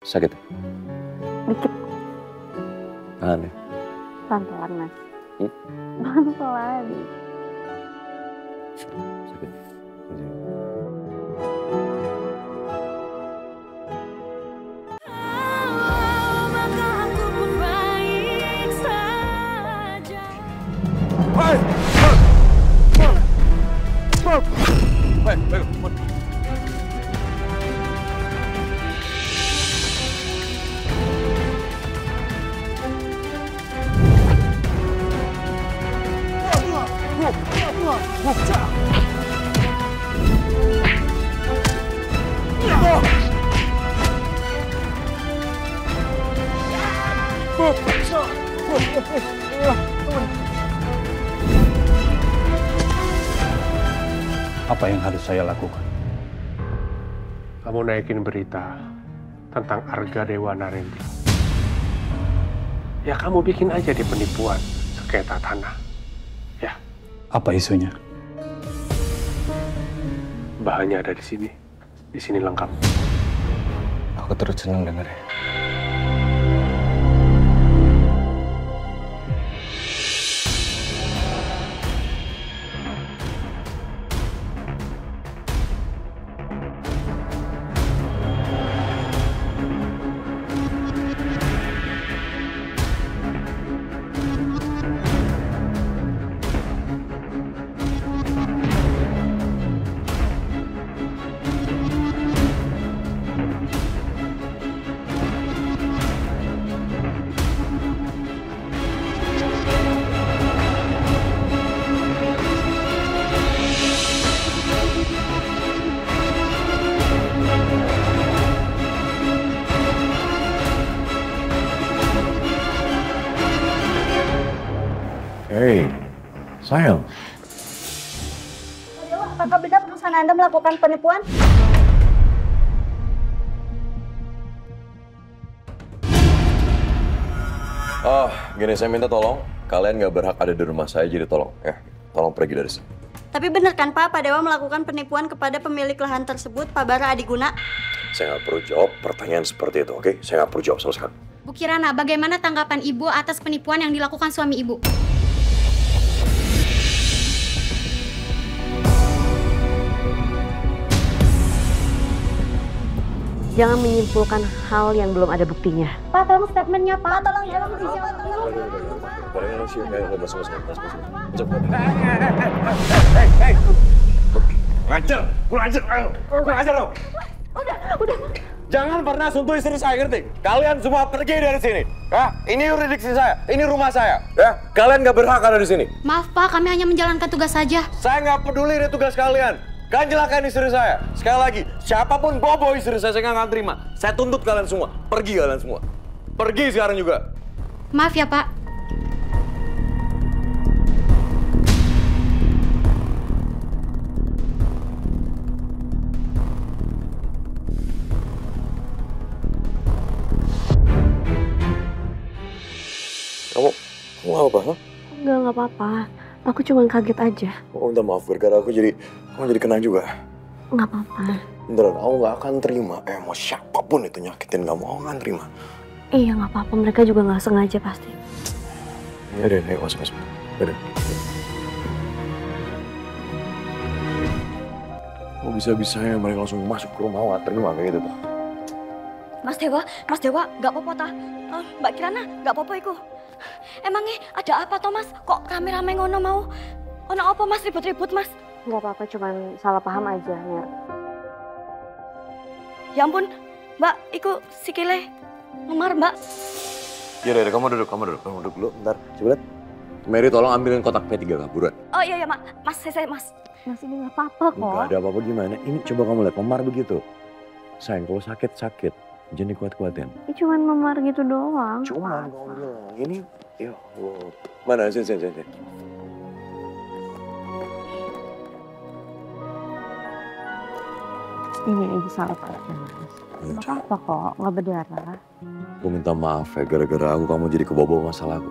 Sakit? Dikit. Tahan ya? Pelan-pelan, Mas. Pelan-pelan. Sakit. Apa yang harus saya lakukan? Kamu naikin berita tentang Arga Dewa Narendra. Ya kamu bikin aja di penipuan sengketa tanah. Ya. Apa isunya? Bahannya ada di sini. Di sini lengkap. Aku terus senang dengarnya. Hei, sayang. Dewa, apakah benar perusahaan Anda melakukan penipuan? Gini, saya minta tolong. Kalian nggak berhak ada di rumah saya, jadi tolong ya. Tolong pergi dari sini. Tapi benar kan Pak Dewa melakukan penipuan kepada pemilik lahan tersebut, Pak Bara Adiguna? Saya nggak perlu jawab pertanyaan seperti itu, oke? Saya nggak perlu jawab sama sekali. Bu Kirana, bagaimana tanggapan Ibu atas penipuan yang dilakukan suami Ibu? Jangan menyimpulkan hal yang belum ada buktinya. Pak, tolong statementnya, Pak. Tolong dijawab. Kurang ajar dong. Udah. Jangan pernah sentuh istri saya, ngerti? Kalian semua pergi dari sini. Ya, ini yurisdiksi saya, ini rumah saya. Ya, kalian nggak berhak ada di sini. Maaf Pak, kami hanya menjalankan tugas saja. Saya nggak peduli dengan tugas kalian. Kalian celakain istri saya. Sekali lagi, siapapun bobo istri saya nggak akan terima. Saya tuntut kalian semua. Pergi kalian semua. Pergi sekarang juga. Maaf ya Pak. Kamu apa? Huh? Enggak apa-apa. Aku cuma kaget aja. Oh, minta maaf, gara-gara kamu jadi kena juga. Nggak apa-apa. Beneran, aku nggak akan terima. Mau siapapun itu nyakitin kamu, aku nggak terima. Iya, nggak apa-apa. Mereka juga nggak sengaja pasti. Ya deh, ayo masuk. Udah. Kok bisa-bisanya mereka langsung masuk ke rumah, nggak terima kayak gitu tuh. Mas Dewa, nggak apa-apa ta? Mbak Kirana, nggak apa-apa iku. Emangnya ada apa toh Mas? Kok rame-rame ngono mau? Ono apa Mas ribut-ribut Mas? Nggak apa-apa, cuma salah paham aja, Mir. Ya ampun, Mbak, iku sikile ngemar Mbak. Ya udah, kamu duduk dulu, bentar. Coba lihat. Mary, tolong ambilin kotak P3 buruan. Oh iya Mak, Mas, saya Mas. Mas, ini nggak apa-apa kok. Nggak ada apa-apa gimana? Ini coba kamu lihat, memar begitu. Sayang, kalau sakit. Jangan dikuat-kuatin. Ini cuma memar gitu doang. Cuman kamu bilang, ini, ya Allah. Mana, sini. Ini aja salah paham. Nggak apa-apa kok, nggak berdarah. Aku minta maaf ya, gara-gara kamu jadi kebawa masalahku.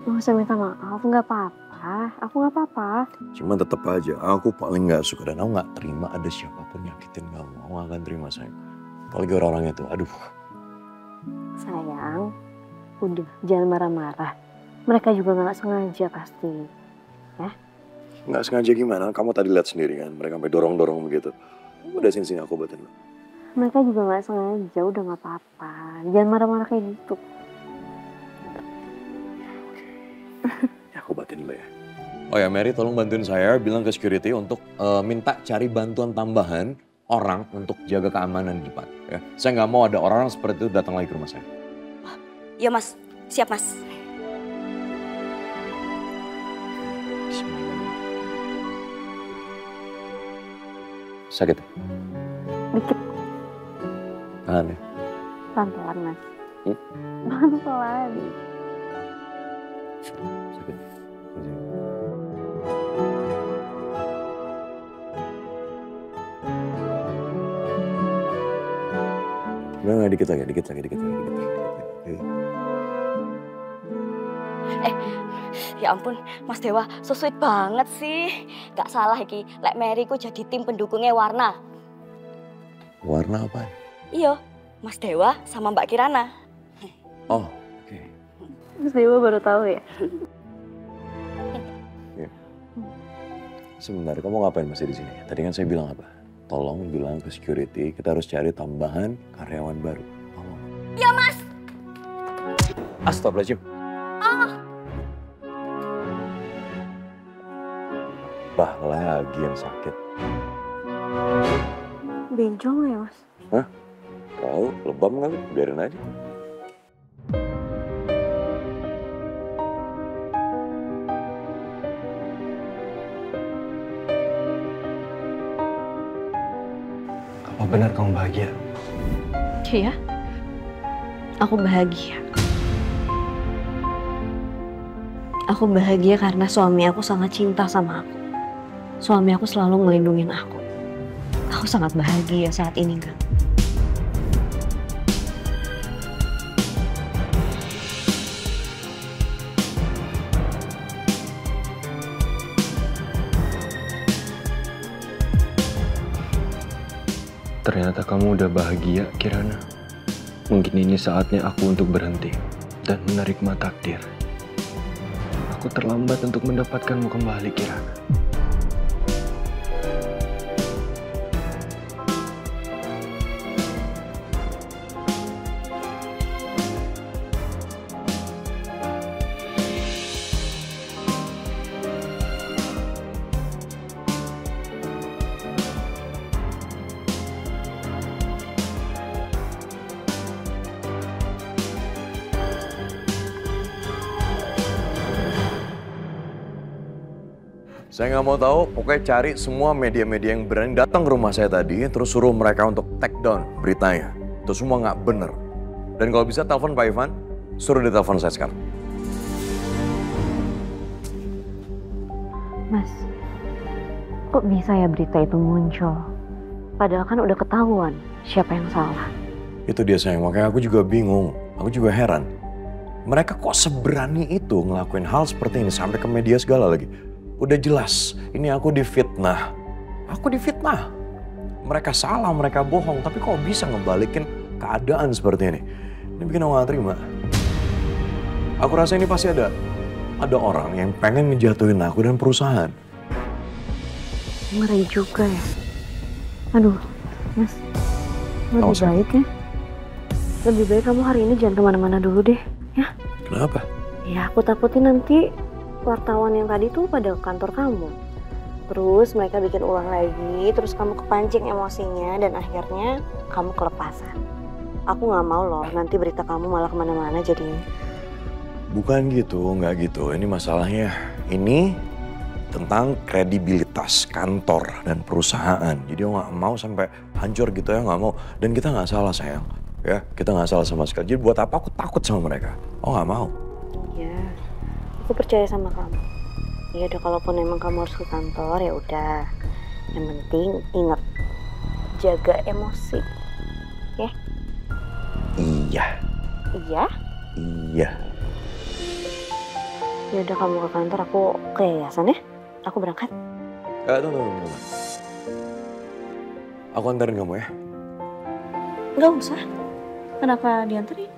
Nggak usah minta maaf, nggak apa-apa. Aku nggak apa-apa. Cuman tetap aja, aku paling nggak suka dan aku nggak terima ada siapapun nyakitin kamu. Aku nggak akan terima, sayang. Apalagi orang-orang itu, aduh. Sayang, udah jangan marah-marah. Mereka juga nggak sengaja pasti. Ya? Nggak sengaja gimana? Kamu tadi lihat sendiri kan, mereka sampai dorong-dorong begitu. Udah sini aku obatin lo. Mereka juga nggak sengaja, udah nggak apa-apa. Jangan marah-marah kayak gitu. Ya, aku obatin dulu ya. Oh ya, Mary tolong bantuin saya bilang ke security untuk minta cari bantuan tambahan orang untuk jaga keamanan di depan. Ya. Saya nggak mau ada orang seperti itu datang lagi ke rumah saya. Ya mas, siap mas. Sakit ya? Dikit, Tahan ya? pelan-pelan mas. Pelan-pelan. Sakit. Nggak, dikit lagi. Ya ampun, Mas Dewa, so sweet banget sih. Gak salah iki, lek Mary ku jadi tim pendukungnya Warna. Warna apa? Iya, Mas Dewa sama Mbak Kirana. Oh, oke. Mas Dewa baru tahu ya? Sebentar, kamu ngapain masih di sini? Tadi kan saya bilang apa? Tolong bilang ke security, kita harus cari tambahan karyawan baru. Tolong. Ya mas. Astagfirullahaladzim. Bah, lagi yang sakit. Benjol ya mas? Hah? Tahu, lebam kali, biarin aja. Apa benar kamu bahagia? Iya. Aku bahagia. Aku bahagia karena suami aku sangat cinta sama aku. Suami aku selalu melindungi aku. Aku sangat bahagia saat ini, Kak. Ternyata kamu udah bahagia, Kirana. Mungkin ini saatnya aku untuk berhenti dan menerima takdir. Aku terlambat untuk mendapatkanmu kembali, Kirana. Saya nggak mau tahu, pokoknya cari semua media-media yang berani datang ke rumah saya tadi, terus suruh mereka untuk take down beritanya. Itu semua nggak bener. Dan kalau bisa telepon Pak Ivan, suruh ditelepon saya sekarang. Mas, kok bisa ya berita itu muncul? Padahal kan udah ketahuan siapa yang salah. Itu dia sayang, makanya aku juga bingung. Aku juga heran. Mereka kok seberani itu ngelakuin hal seperti ini sampai ke media segala lagi. Udah jelas, ini aku difitnah. Aku difitnah. Mereka salah, mereka bohong, tapi kok bisa ngebalikin keadaan seperti ini? Ini bikin aku gak terima. Aku rasa ini pasti ada orang yang pengen ngejatuhin aku dan perusahaan. Ngeri juga ya. Aduh, Mas, lebih baik ya. Lebih baik kamu hari ini jangan kemana-mana dulu deh, ya. Kenapa? Ya, aku takutin nanti wartawan yang tadi tuh pada ke kantor kamu. Terus mereka bikin ulah lagi, terus kamu kepancing emosinya dan akhirnya kamu kelepasan. Aku nggak mau loh nanti berita kamu malah kemana-mana jadinya. Bukan gitu, nggak gitu. Ini masalahnya, ini tentang kredibilitas kantor dan perusahaan. Jadi aku nggak mau sampai hancur gitu ya, nggak mau. Dan kita nggak salah sayang, ya kita nggak salah sama sekali. Jadi buat apa aku takut sama mereka? Oh nggak mau. Ya, aku percaya sama kamu. Ya udah, kalaupun emang kamu harus ke kantor ya udah. Yang penting ingat jaga emosi, ya. Iya. Iya. Iya. Ya udah, kamu ke kantor, aku ke yayasan ya. Aku berangkat. Tunggu. Aku antarin kamu ya. Nggak usah. Kenapa dianterin?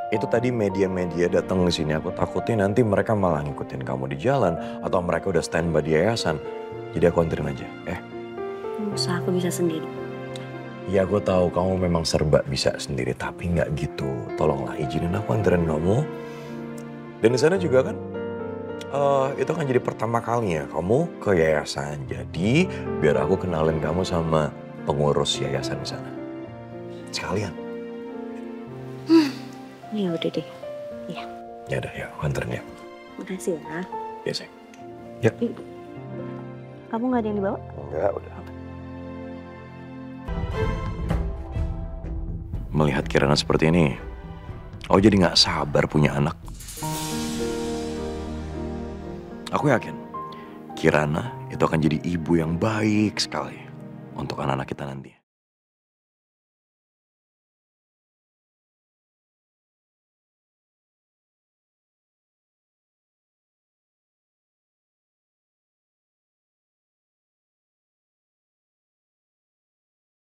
Itu tadi media-media datang ke sini, aku takutin nanti mereka malah ngikutin kamu di jalan atau mereka udah standby di yayasan. Jadi aku anterin aja, Usaha aku bisa sendiri. Ya aku tahu kamu memang serba bisa sendiri, tapi nggak gitu. Tolonglah izinin aku anterin kamu. Dan di sana juga kan, itu akan jadi pertama kalinya kamu ke yayasan. Jadi biar aku kenalin kamu sama pengurus yayasan di sana. Sekalian. Ya udah deh. Ya udah, ya aku anterin ya. Makasih ya. Ya sayang. Kamu nggak ada yang dibawa? Enggak, udah. Melihat Kirana seperti ini, aku jadi nggak sabar punya anak. Aku yakin Kirana itu akan jadi ibu yang baik sekali untuk anak-anak kita nanti.